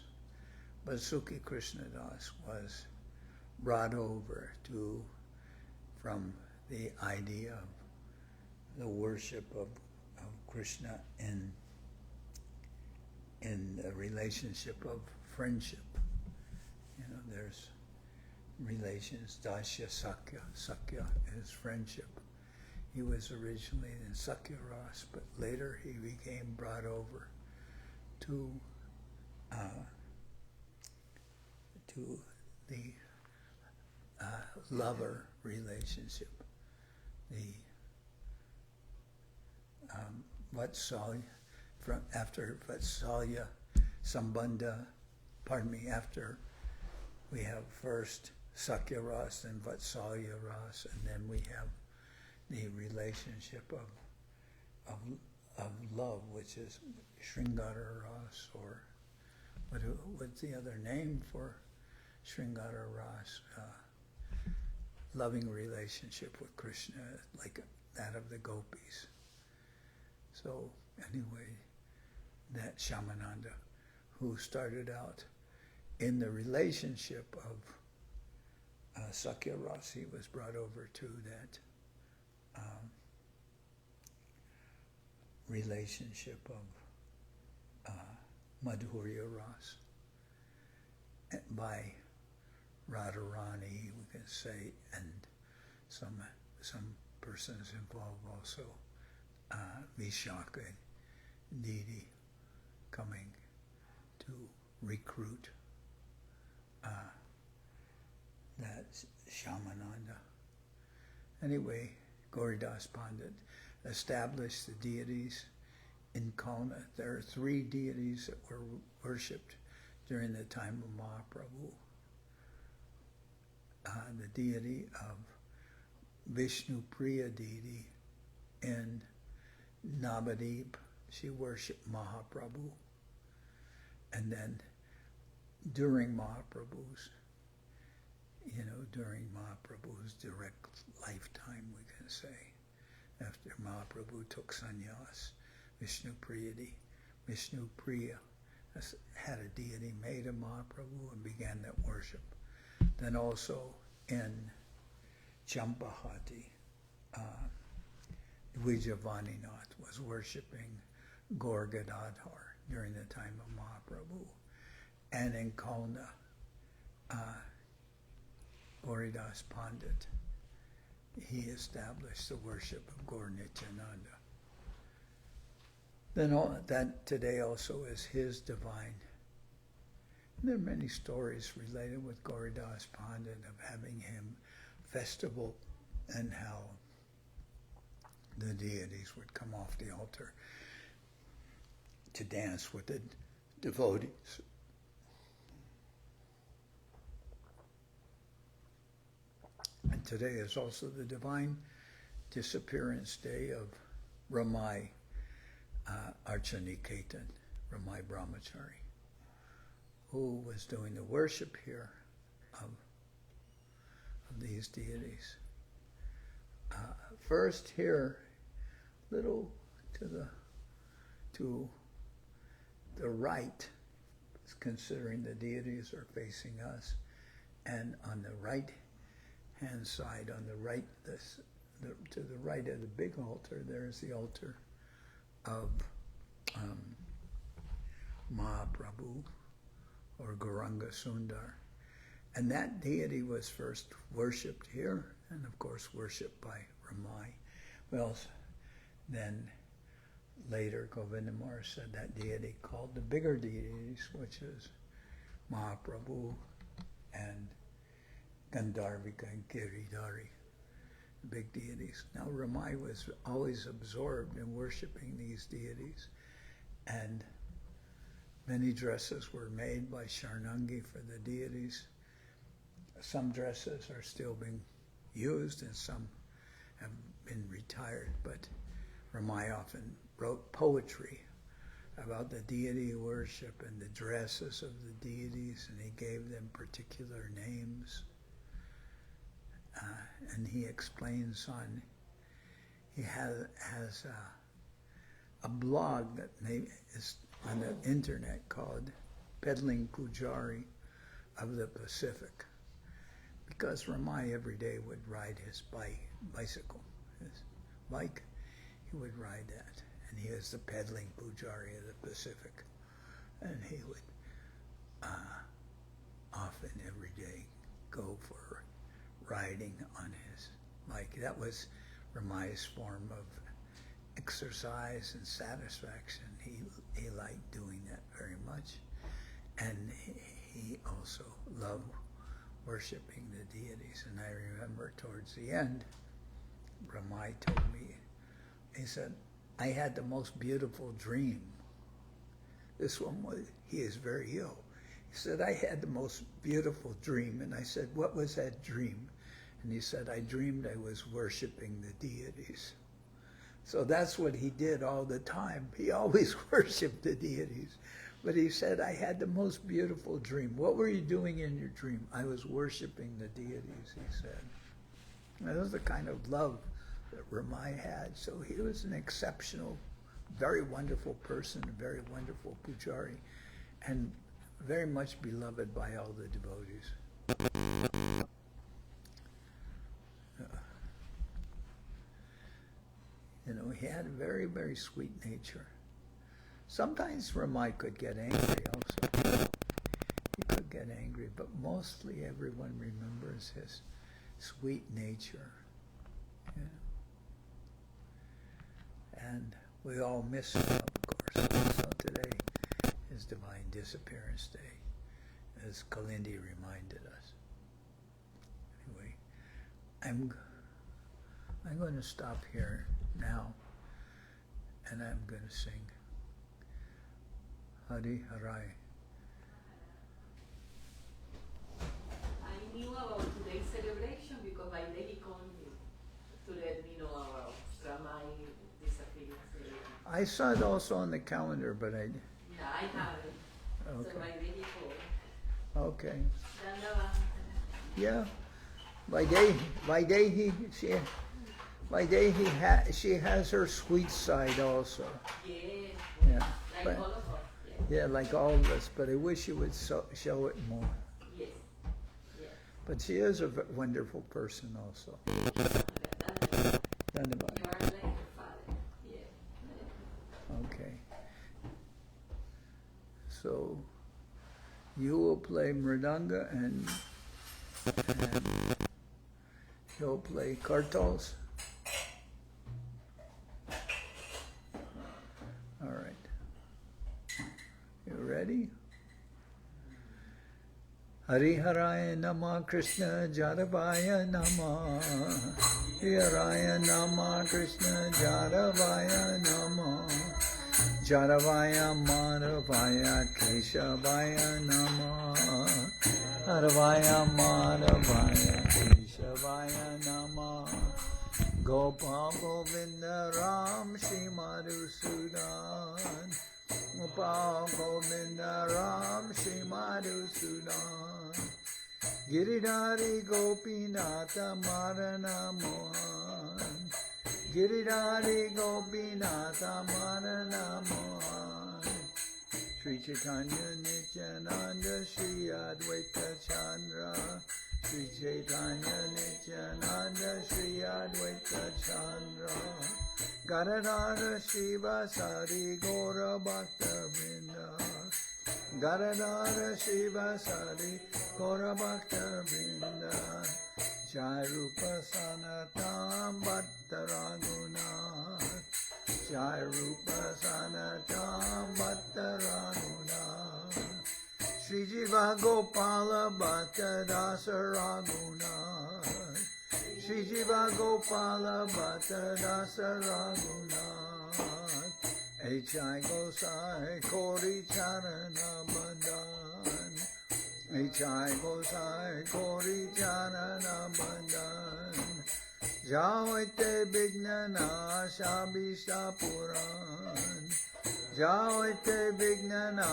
But Sukhi Krishnadas was brought over from the idea of the worship of Krishna in the relationship of friendship. There's relations, Dasya, Sakya. Sakya is friendship. He was originally in Sakya Ras, but later he became brought over to the lover relationship, the Vatsalya, after Vatsalya Sambandha, after we have first Sakya Ras and Vatsalya Ras, and then we have the relationship of love, which is Sringara Ras, or what's the other name for Sringara Ras? Loving relationship with Krishna, like that of the gopis. So anyway, that Shamananda, who started out in the relationship of Sakya Ras, he was brought over to that relationship of Madhurya Ras by Radharani, we can say, and some persons involved also, Vishaka Didi, coming to recruit that Shamananda. Anyway, Gauridas Pandit established the deities in Kalna. There are 3 deities that were worshipped during the time of Mahaprabhu. The deity of Vishnu Priya deity in Navadvip, she worshipped Mahaprabhu. And then during Mahaprabhu's during Mahaprabhu's direct lifetime, we can say. After Mahaprabhu took sannyas, Vishnu Priya had a deity made of Mahaprabhu and began that worship. Then also in Champahati, Vijayaninath was worshipping Gaur Gadadhar during the time of Mahaprabhu. And in Kalna, Gauridas Pandit, he established the worship of Gaur Nityananda. Then that today also is his divine. And there are many stories related with Gauridas Pandit of having him festival and how the deities would come off the altar to dance with the devotees. And today is also the divine disappearance day of Ramai Archaniketan, Ramai Brahmachari, who was doing the worship here of these deities. First here, little to the right, considering the deities are facing us, and on the right hand side, on the right, to the right of the big altar, there's the altar of Mahaprabhu or Gauranga Sundar. And that deity was first worshipped here, and of course worshipped by Ramai. Well, then later Govindamar said that deity called the bigger deities, which is Mahaprabhu and Gandharvika and Giridhari, the big deities. Now Ramai was always absorbed in worshipping these deities, and many dresses were made by Sharnangi for the deities. Some dresses are still being used and some have been retired, but Ramai often wrote poetry about the deity worship and the dresses of the deities, and he gave them particular names. And he explains he has a blog that is on the internet called Peddling Pujari of the Pacific, because Ramai every day would ride his his bike, he would ride that, and he is the peddling Pujari of the Pacific, and he would often every day go for riding on his bike. That was Ramai's form of exercise and satisfaction. He liked doing that very much, and he also loved worshipping the deities. And I remember towards the end, Ramai told me, he said, I had the most beautiful dream. This one he is very ill. He said, I had the most beautiful dream. And I said, what was that dream? And he said, I dreamed I was worshiping the deities. So that's what he did all the time. He always worshipped the deities. But he said, I had the most beautiful dream. What were you doing in your dream? I was worshiping the deities, he said. And that was the kind of love that Ramai had. So he was an exceptional, very wonderful person, a very wonderful pujari, and very much beloved by all the devotees. He had a very, very sweet nature. Sometimes Ramai could get angry also. He could get angry, but mostly everyone remembers his sweet nature. And we all miss him, of course. So today is Divine Disappearance Day, as Kalindi reminded us. Anyway, I'm going to stop here now, and I'm going to sing Hari Harai. I knew about today's celebration because by then he called me to let me know about Ramai disappearance. I saw it also on the calendar, but I haven't. Okay. So by then he called. Okay. Janardan. Yeah. She has her sweet side also. Yes. Yeah. Like But, all of us. Yes. yeah, like all of us. But I wish you would show it more. Yes. Yes. But she is a wonderful person also. None about You it. are like your father. Yes. Okay. So you will play mridanga and he'll play kartals. All right. You ready? Hariharaya Nama Krishna Jadavaya Nama Hariharaya Nama Krishna Jadavaya Nama Jadavaya Madhavaya Keshavaya Nama Haravaya Madhavaya Keshavaya Nama Gopal Govinda Ram Shri Madhusudan Gopal Govinda Ram Shri Madhusudan Giridhari Gopinatha Marana Mohan Giridhari Gopinatha Marana Mohan Sri Chaitanya Nityananda Sri Advaita Chandra Sri Chaitanya Nityananda Sri Advaita Chandra Gadadhara Shiva Sari Gaura Bhakta Vrinda Gadadhara Shiva Sari Gaura Bhakta Vrinda Jai Rupa Sanatam Bhatta Raghunath Jai Rupa Sanatam Bhatta Raghunath Sri Jiva Gopala Bhatta Dasa Raghunath Sri Jiva Gopala Bhatta Dasa Raghunath H.I. Gosai Kori Charana Bandhan H.I. Gosai Kori Charana Bandhan Jaoite Vignana Shabishta Puran Jaoite Vignana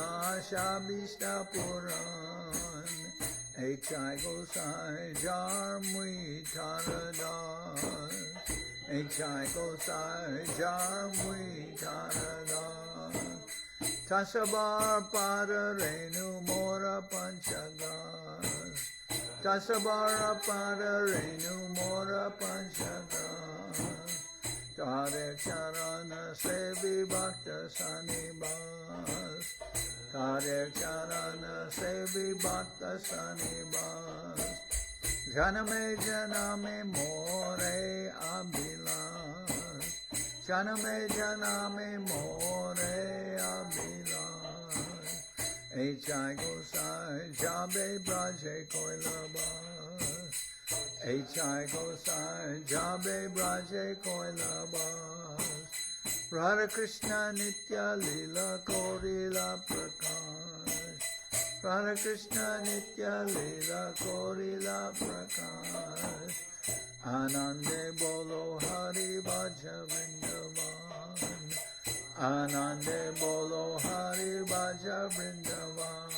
Shabishta Puran H.I. Gosai Jarmui Taradas H.I. Gosai Jarmui Taradas Tasabar Pada Renu Mora Panchagas Tasabar Pada Renu Mora Panchagas Tare Charana Sevi Bhakta Sanibas Tare Charana Sevi Bhakta Sanibas Janame Janame More Abhilas Janame Janame More Abhilas H.I. Gosai Jabe Braje Koilabas H.I. Gosai Jabe Braje Koilabas Radha Krishna Nitya Lila Korila Prakash Radha Krishna Nitya Lila Korila Prakash Anande Bolo Hari Bhaja Vrindavan Anande Bolo Hari Bhaja Vrindavan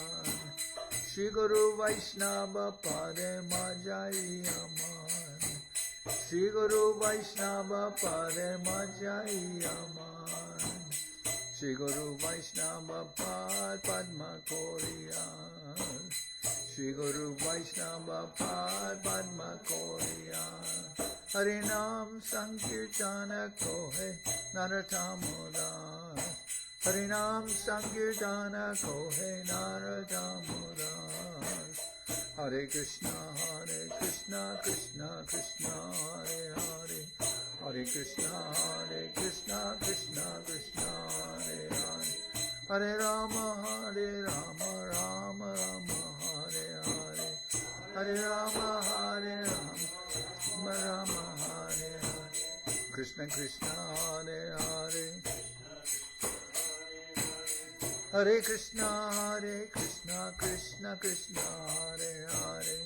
Shri Guru Vaishnava Pade Majai Aman Shri Guru Vaishnava Pade Majai Aman Shri Guru Vaishnava Pad Padma Koriyan Shri Guru Vaishnava Pad Padma Koriyan Harinam Sankirtana Kohe Naratamudas Harinam Sankirtana Kohe Naratamudas Hare Krishna Krishna Krishna Hare Hare Hare Krishna Krishna Hare Hare Hare Rama Rama Rama Hare Hare Hare Rama Rama Hare Hare Krishna Krishna Hare Hare Hare Krishna Krishna Krishna Hare Hare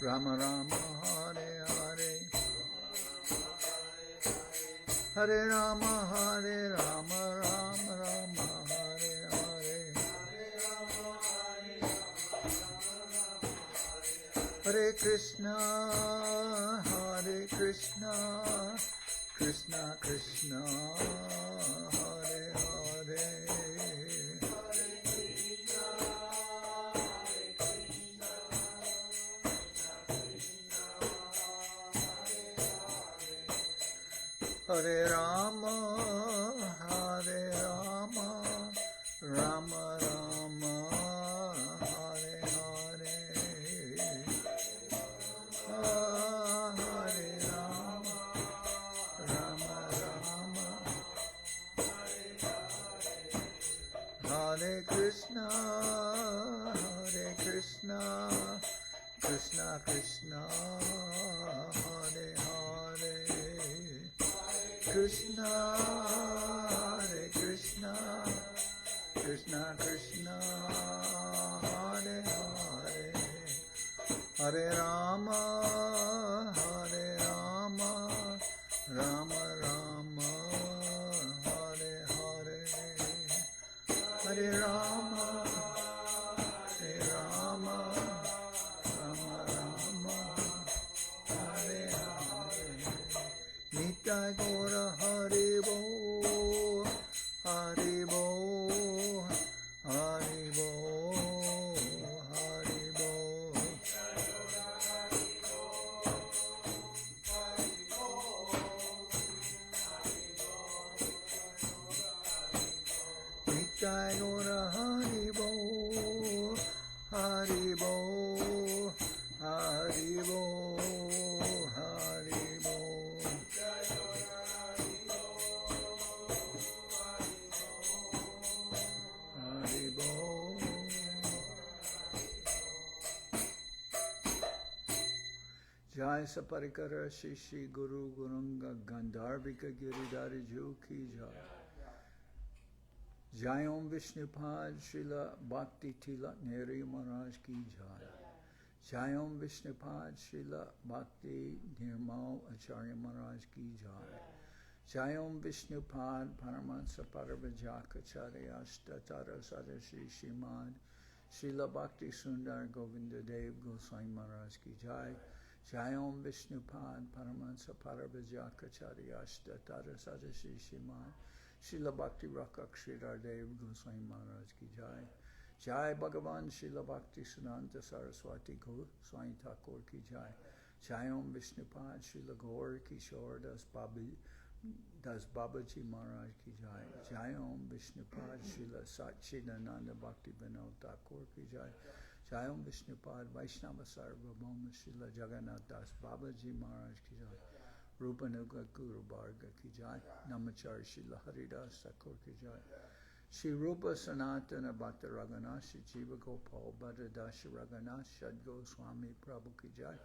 Rama Rama Hare Hare Hare Rama Rama Rama Hare Hare Hare Krishna, Hare Krishna, Krishna Krishna, Hare Hare. Hare Rama, Hare Rama, Rama Rama, Hare Hare. Hare Rama, Rama Rama, Hare Krishna, Hare Krishna, Krishna Krishna, Hare Hare. Krishna, Hare Krishna, Krishna Krishna, Hare Hare. Hare Rama, Hare Rama, Rama Rama, Hare Hare. Hare Rama, Hare Rama, Rama Rama, Hare Hare. Nitai Gora Haribo, Haribo, Haribo, Haribo. Nitai Gora Haribo, Haribo, Haribo, Haribo. Jai Saparikara Shishi Guru Gurunga Gandharvika Giridhari Ju Ki Jai. Jai Om Vishnupad Srila Bhakti Tilak Neri Maharaj Ki Jai. Jai Om Vishnupad Srila Bhakti Nirmal Acharya Maharaj Ki Jai. Jai Om Vishnupad Paramansa Paravajakacharya Ashtatara Sadashi Shrimad Srila Bhakti Sundar Govinda Dev Goswami Maharaj Ki Jai. Jai Om Vishnupad Paramansa Paravajakacharya Ashtatara Sadashi Shrimad Srila Bhakti Rakak Sridhar Dev Goswami Maharaj Ki Jai. Jai Bhagavan Srila Bhakti Sanatan Saraswati Goswami Thakur Ki Jai. Jai Om Vishnupad Srila Gaur Kishore Das Babaji Maharaj Ki Jai. Jai Om Vishnupad Srila Satchidananda Bhaktivedanta Thakur Ki Jai. Jai Om Vishnupad Vaishnavas Sarvabhauma Srila Jagannath Babaji Maharaj Ki Jai. Rupanuga Guru Bharga Ki Jai. Namachar Srila Haridas Thakur Ki Jai. Shri Rupa Sanatana Bhakta Raghunath Shri Jiva Gopal Bhadra Dasha Raghunath Shad Goswami Prabhu Ki Jai.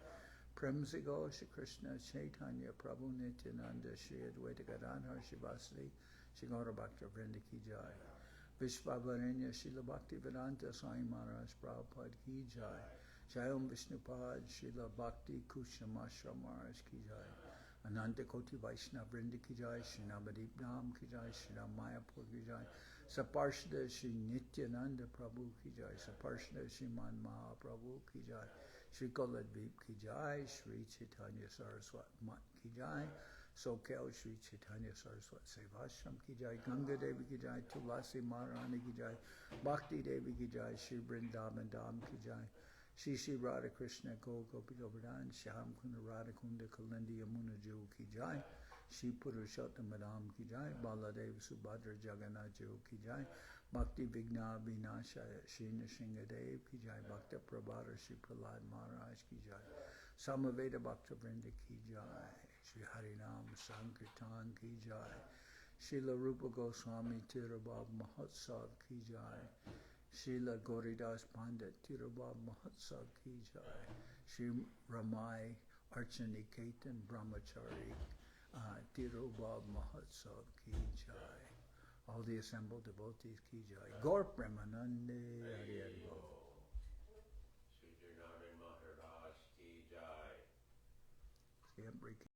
Premsigo Shri Krishna Chaitanya Prabhu Nityananda Shri Advaita Gadadhar Shivasri Shri Gaura Bhakta Vrinda Ki Jai. Vishvavarenya Srila Bhaktivedanta Swami Maharaj Prabhupad Ki Jai. Jai Om Vishnupad Srila Bhakti Kushamashra Maharaj Ki Jai. Ananta Koti Vaishnava Vrinda Ki Jai. Shri Navadip Dham Ki Jai. Shri Mayapur Ki Jai. Saparshada Shri Nityananda Prabhu Ki Jai. Saparshada Srimad Mahaprabhu Ki Jai. Shri Koladvip Ki Jai. Sri Chaitanya Saraswati Ki Jai. Soquel Sri Chaitanya Saraswati Seva Ashram Ki Jai. Ganga Devi Ki Jai. Tulasi Maharani Ki Jai. Bhakti Devi Ki Jai. Shri Vrindaban Dham Ki Jai. Shri Radha Krishna Gopi Govardhan Shyam Kunda Radha Kunda Kalindi Yamuna Ju Ki Jai. Shri Purushottam Madam Ki Jai. Baladev Subhadra Jagannath Ju Ki Jai. Bhakti Vigna Vinashaya Shri Nishingadev Ki Jai. Bhakta Prabhara Shri Prahlad Maharaj Ki Jai. Samaveda Bhakta Vrinda Ki Jai. Shri Harinam Sankirtan Ki Jai. Srila Rupa Goswami Tirabhav Mahotsav Ki Jai. Srila Gauridas Pandit Tirabhav Mahotsav Ki Jai. Shri Ramai Archaniketan Brahmachari Tirobhav Mahotsav Ki Jai. All the assembled devotees Ki Jai. Gaur Premanande Hari Hari Bol. Sri Janardan Maharaj Ki Jai. See, I'm breaking.